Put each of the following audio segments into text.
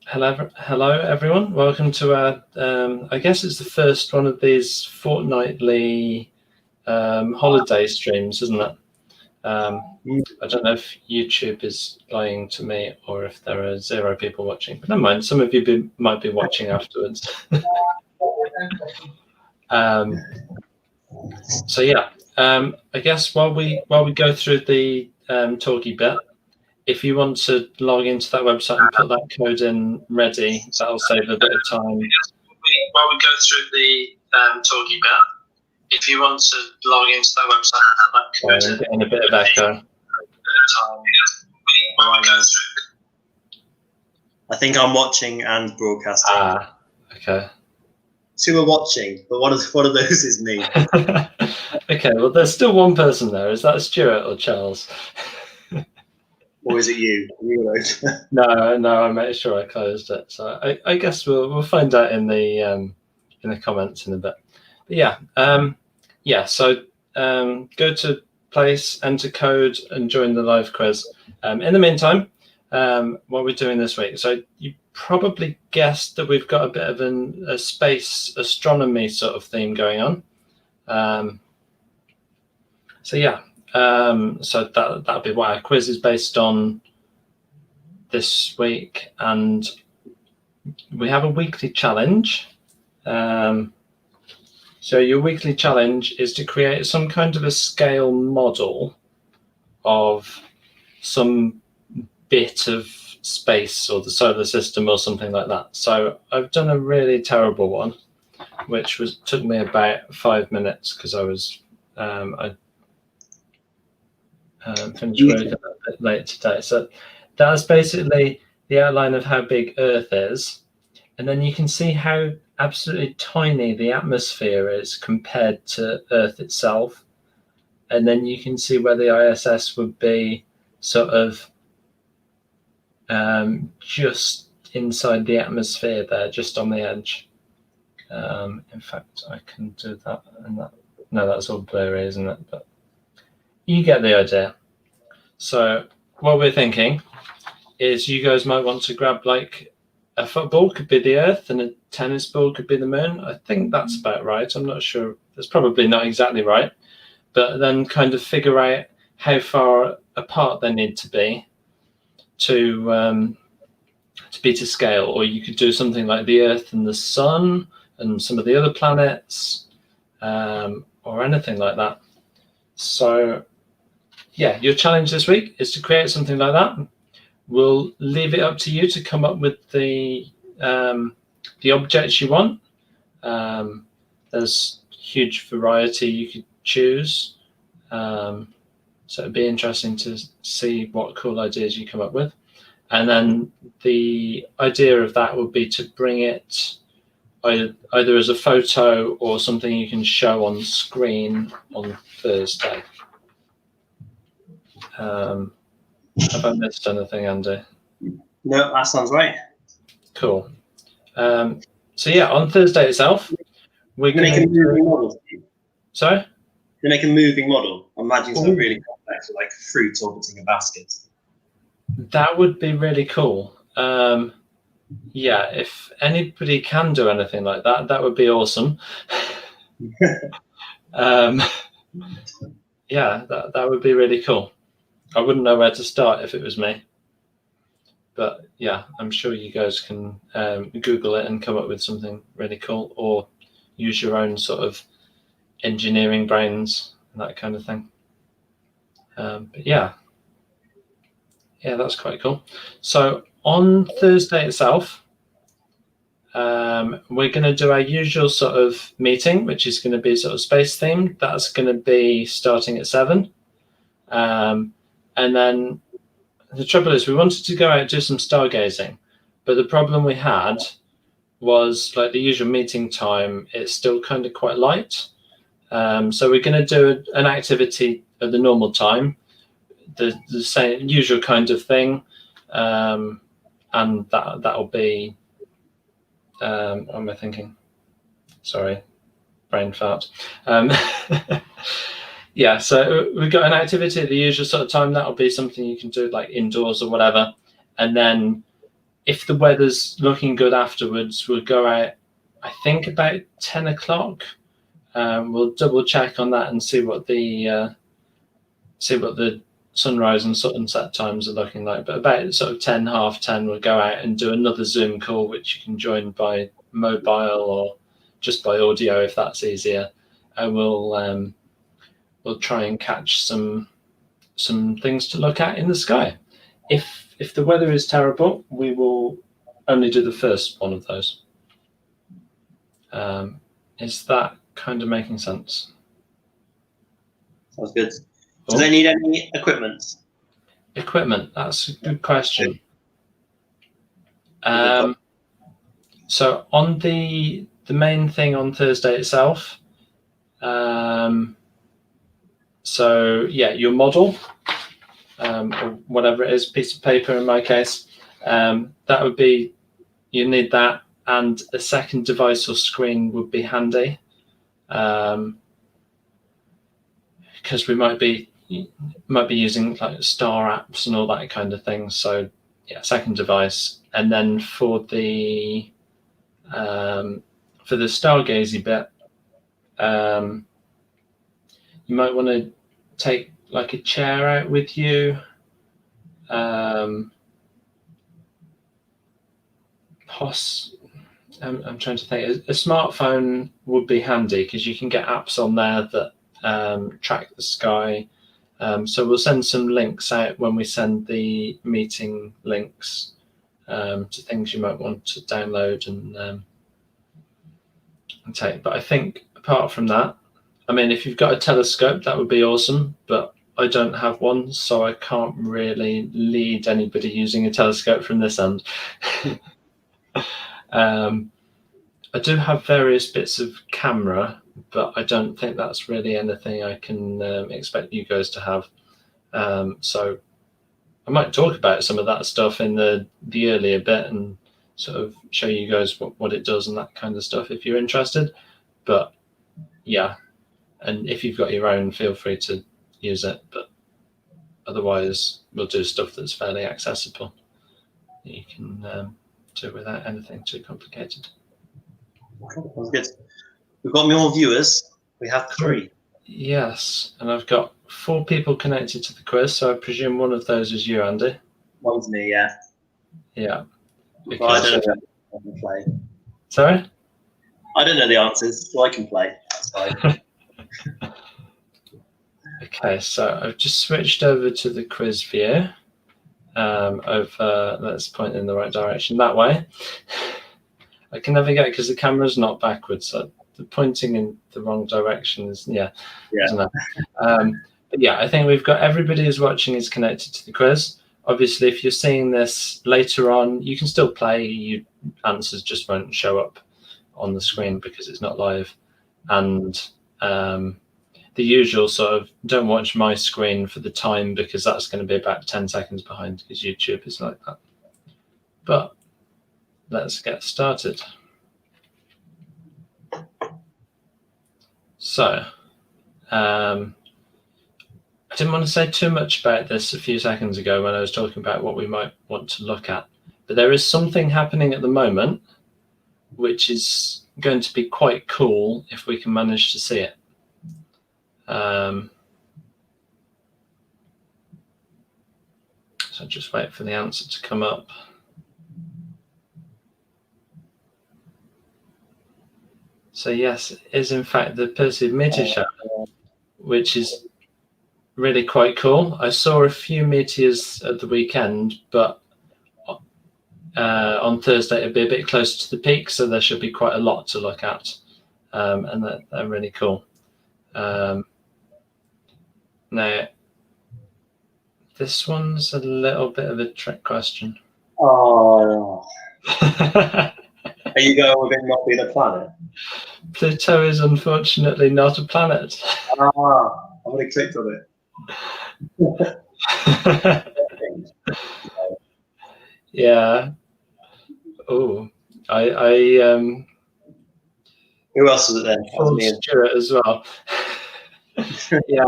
Hello, everyone. Welcome to our. I guess it's the first one of these fortnightly holiday streams, isn't it? I don't know if YouTube is lying to me or if there are zero people watching. But never mind. Some of you might be watching afterwards. So yeah, I guess while we go through the talky bit, if you want to log into that website and put that code in ready, that'll save a bit of time. While we go through the talky bit, if you want to log into that website and put that code in, getting a bit of echo. I think I'm watching and broadcasting. Okay. Two are watching, but one of those is me. Okay, well, there's still one person there. Is that Stuart or Charles? Or is it you? No, I made sure I closed it. So I guess we'll find out in the comments in a bit. But yeah, So go to place, enter code, and join the live quiz. In the meantime, what we're doing this week. So you probably guessed that we've got a bit of a space astronomy sort of theme going on. So yeah. So that'll be what our quiz is based on this week, and we have a weekly challenge. So your weekly challenge is to create some kind of a scale model of some bit of space or the solar system or something like that. So I've done a really terrible one, which took me about 5 minutes because I was I finished work a bit late today. So that's basically the outline of how big Earth is. And then you can see how absolutely tiny the atmosphere is compared to Earth itself. And then you can see where the ISS would be sort of just inside the atmosphere there, just on the edge. In fact, I can do that and that. No, that's all blurry, isn't it? But you get the idea. So what we're thinking is you guys might want to grab like a football could be the Earth and a tennis ball could be the moon. I think that's about right. I'm not sure. That's probably not exactly right. But then kind of figure out how far apart they need to be to scale. Or you could do something like the Earth and the Sun and some of the other planets, or anything like that. So yeah, your challenge this week is to create something like that. We'll leave it up to you to come up with the objects you want. There's huge variety you could choose. So it'd be interesting to see what cool ideas you come up with. And then the idea of that would be to bring it either as a photo or something you can show on screen on Thursday. Have I missed anything, Andy? No, that sounds right. Cool. So yeah, on Thursday itself, we're going to make a moving model. Sorry? To make a moving model. I imagine something really complex, like fruit orbiting a basket. That would be really cool. Yeah, if anybody can do anything like that, that would be awesome. Yeah, that would be really cool. I wouldn't know where to start if it was me. But yeah, I'm sure you guys can Google it and come up with something really cool, or use your own sort of engineering brains and that kind of thing. But yeah, that's quite cool. So on Thursday itself, we're going to do our usual sort of meeting, which is going to be sort of space themed. That's going to be starting at 7. And then the trouble is we wanted to go out and do some stargazing, but the problem we had was, like the usual meeting time, it's still kind of quite light. So we're going to do an activity at the normal time, the same usual kind of thing, and that'll be what am I thinking? Sorry, brain fart. Yeah, so we've got an activity at the usual sort of time. That'll be something you can do like indoors or whatever. And then if the weather's looking good afterwards, we'll go out, I think, about 10 o'clock. We'll double check on that and see what the sunrise and sunset times are looking like. But about sort of 10, half 10, we'll go out and do another Zoom call, which you can join by mobile or just by audio if that's easier. And we'll try and catch some things to look at in the sky. If the weather is terrible, we will only do the first one of those. Is that kind of making sense? Sounds good. Do they need any equipment? Equipment, that's a good question. So on the main thing on Thursday itself, so yeah, your model, or whatever it is, piece of paper in my case, that would be, you need that, and a second device or screen would be handy, because we might be using like star apps and all that kind of thing. So yeah, second device. And then for the stargazy bit, you might want to take like a chair out with you. I'm trying to think. A smartphone would be handy because you can get apps on there that track the sky. So we'll send some links out when we send the meeting links to things you might want to download and take. But I think apart from that, I mean, if you've got a telescope, that would be awesome, but I don't have one, so I can't really lead anybody using a telescope from this end. I do have various bits of camera, but I don't think that's really anything I can expect you guys to have. So I might talk about some of that stuff in the earlier bit and sort of show you guys what it does and that kind of stuff if you're interested. But yeah, and if you've got your own, feel free to use it. But otherwise, we'll do stuff that's fairly accessible. You can do without anything too complicated. Okay, that's good. We've got more viewers. We have 3. Yes, and I've got 4 people connected to the quiz, so I presume one of those is you, Andy. One's me, yeah. Yeah. Okay, I don't know I can play. Sorry? I don't know the answers, so I can play. That's fine. Okay, so I've just switched over to the quiz view. Let's point in the right direction that way. I can navigate because the camera's not backwards, so the pointing in the wrong direction is doesn't matter. But yeah, I think we've got everybody who's watching is connected to the quiz. Obviously, if you're seeing this later on, you can still play. Your answers just won't show up on the screen because it's not live. And the usual sort of, don't watch my screen for the time because that's going to be about 10 seconds behind because YouTube is like that. But let's get started. So, I didn't want to say too much about this a few seconds ago when I was talking about what we might want to look at. But there is something happening at the moment which is going to be quite cool if we can manage to see it. So just wait for the answer to come up. So yes, it is in fact the Perseid meteor shower, which is really quite cool. I saw a few meteors at the weekend, but on Thursday it'll be a bit closer to the peak, so there should be quite a lot to look at, and they're really cool. Now, this one's a little bit of a trick question. Oh. Are you going with it not being a planet? Pluto is unfortunately not a planet. I would have clicked on it. Yeah. Oh, I Who else was it then? That was me and Stuart as well. Yeah.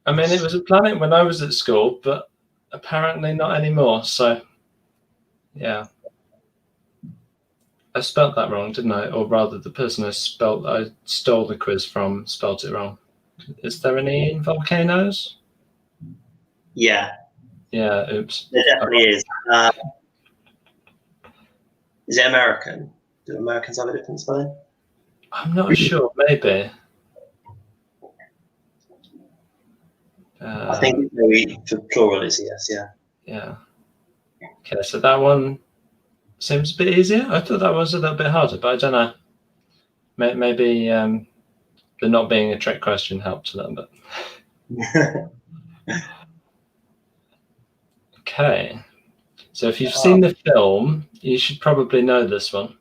I mean, it was a planet when I was at school, but apparently not anymore. So Yeah. I spelt that wrong, didn't I? Or rather, the person I stole the quiz from spelt it wrong. Is there any in volcanoes? Yeah, Yeah, oops. there definitely is. Is it American? Do Americans have a different spelling? I'm not sure, maybe. I think maybe for plural is yes, yeah. Yeah. Okay, so that one seems a bit easier. I thought that was a little bit harder, but I don't know. Maybe the not being a trick question helped a little bit. Okay. So if you've seen the film, you should probably know this one.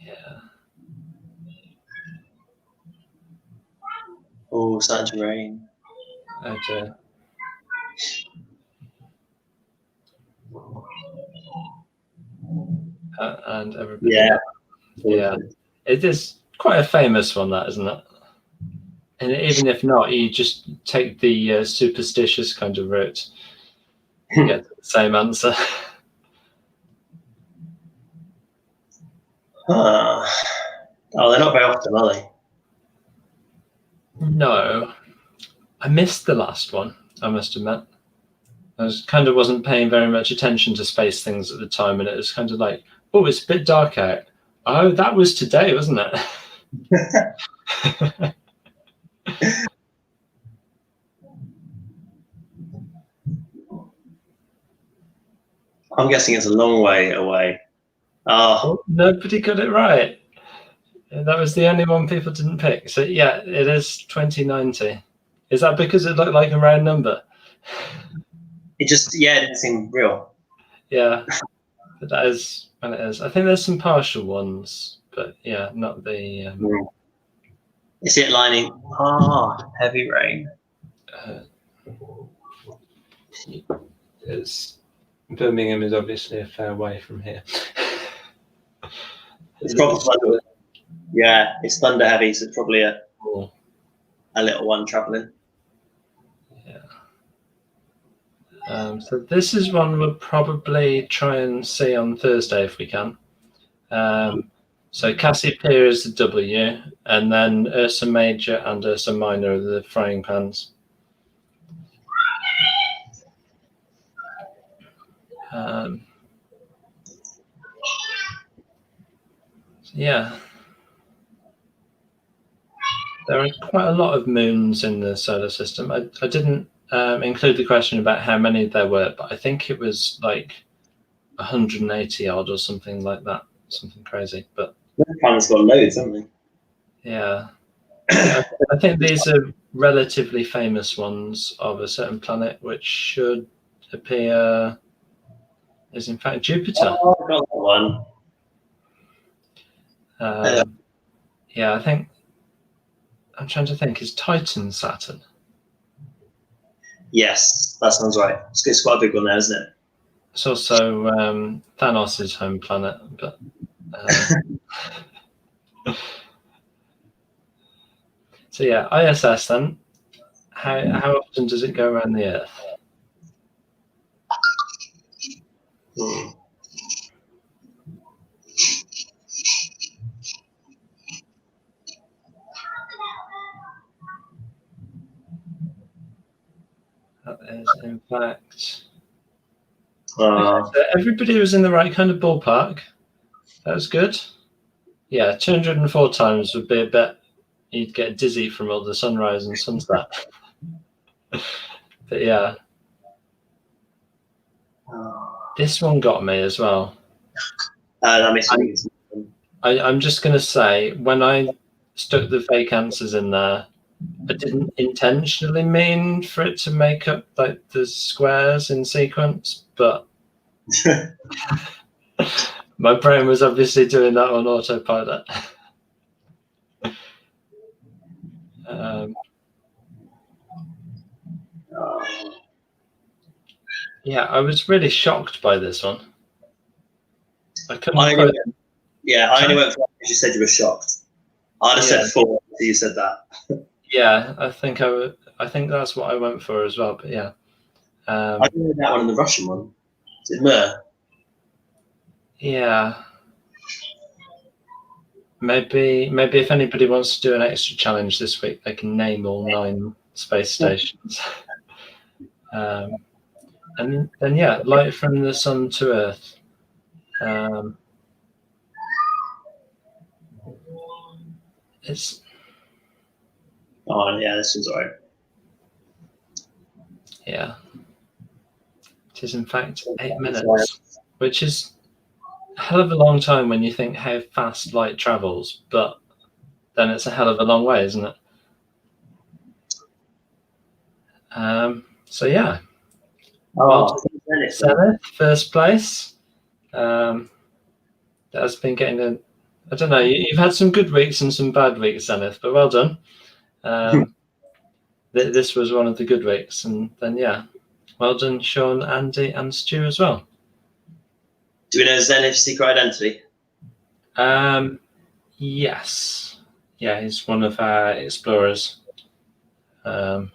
Yeah. Oh, starting to rain. Oh dear. And everybody. Yeah. Yeah. It is quite a famous one, that, isn't it? And even if not, you just take the superstitious kind of route. You get the same answer. Oh, they're not very often, are they? No. I missed the last one, I must admit. I wasn't paying very much attention to space things at the time, and it was kind of like, oh, it's a bit dark out. Oh, that was today, wasn't it? I'm guessing it's a long way away. Oh, Nobody got it right. That was the only one people didn't pick. So yeah, it is 2090. Is that because it looked like a round number? it didn't seem real. Yeah, but that is when it is. I think there's some partial ones, but yeah, not the. Is it lining? Heavy rain. Birmingham is obviously a fair way from here. It's probably thunder. Yeah, it's thunder heavy, so it's probably a little one traveling. Yeah. So this is one we'll probably try and see on Thursday if we can. So Cassiopeia is the W, and then Ursa Major and Ursa Minor are the frying pans. Yeah. There are quite a lot of moons in the solar system. I didn't include the question about how many there were, but I think it was like 180 odd or something like that. Something crazy. But Planet's got loads, haven't they? Yeah. I think these are relatively famous ones of a certain planet, which should appear is in fact Jupiter. Oh, I got that one. Yeah, I think I'm trying to think. Is Titan Saturn? Yes, that sounds right. It's quite a big one there, isn't it? It's also Thanos' home planet, but so yeah, ISS then. How often does it go around the Earth? That is, in fact, so everybody was in the right kind of ballpark. That was good. Yeah, 204 times would be a bit. You'd get dizzy from all the sunrise and sunset. But yeah, this one got me as well. That makes sense. I'm just going to say, when I stuck the fake answers in there, I didn't intentionally mean for it to make up like the squares in sequence, but my brain was obviously doing that on autopilot. Yeah, I was really shocked by this one. I couldn't quite. I only went for it because you said you were shocked. I'd have said 4 until you said that. Yeah, I think I think that's what I went for as well. But yeah, I didn't know that one and the Russian one. Is it Mir? yeah. Maybe if anybody wants to do an extra challenge this week, they can name all 9 space stations. And then yeah, light from the sun to Earth. It's Oh yeah, this one's alright. yeah. It is in fact 8 minutes, which is a hell of a long time when you think how fast light travels, but then it's a hell of a long way, isn't it? So yeah. Well, Zenith, first place. That's been getting I don't know. You've had some good weeks and some bad weeks, Zenith, but well done. This was one of the good weeks, and then yeah, well done, Sean, Andy, and Stu as well. Do we know Zenith's secret identity? Yes. Yeah, he's one of our explorers. Oh,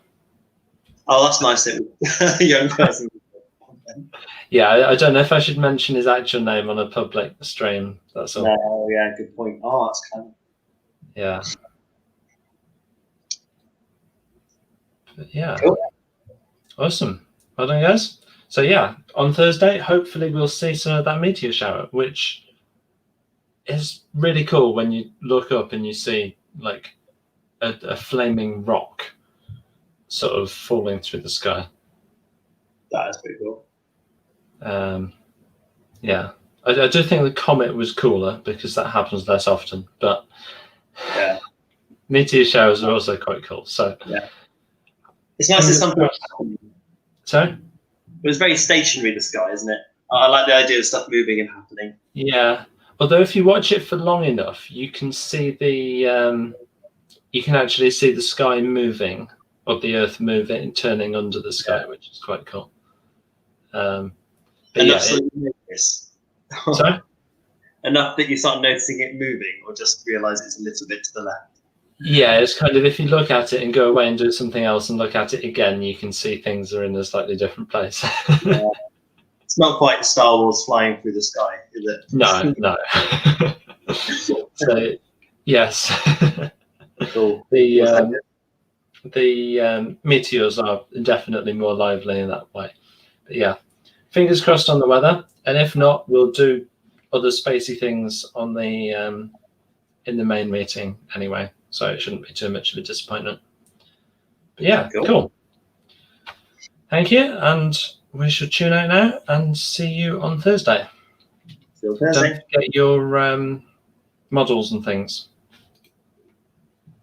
that's nice. A young person. Yeah, I don't know if I should mention his actual name on a public stream. That's all. No, yeah, good point. Oh, that's kind of. Yeah. But yeah. Cool. Awesome. Well done, guys. So yeah, on Thursday, hopefully we'll see some of that meteor shower, which is really cool when you look up and you see like a flaming rock sort of falling through the sky. That is pretty cool. Yeah, I do think the comet was cooler because that happens less often, but yeah, meteor showers are also quite cool. So yeah, it's nice that something. Sorry? It was very stationary, the sky, isn't it? I like the idea of stuff moving and happening. Yeah, although if you watch it for long enough, you can see you can actually see the sky moving, or the Earth moving, turning under the sky, which is quite cool. But enough yeah, so you notice. Sorry? Enough that you start noticing it moving, or just realise it's a little bit to the left. Yeah, it's kind of if you look at it and go away and do something else and look at it again, you can see things are in a slightly different place. Yeah. It's not quite Star Wars flying through the sky, is it? No. So, yes. Cool. The meteors are definitely more lively in that way. But yeah, fingers crossed on the weather, and if not, we'll do other spacey things on the in the main meeting anyway, so it shouldn't be too much of a disappointment. But yeah, cool. Thank you, and we should tune out now and see you on Thursday. See you Thursday. Don't forget your models and things.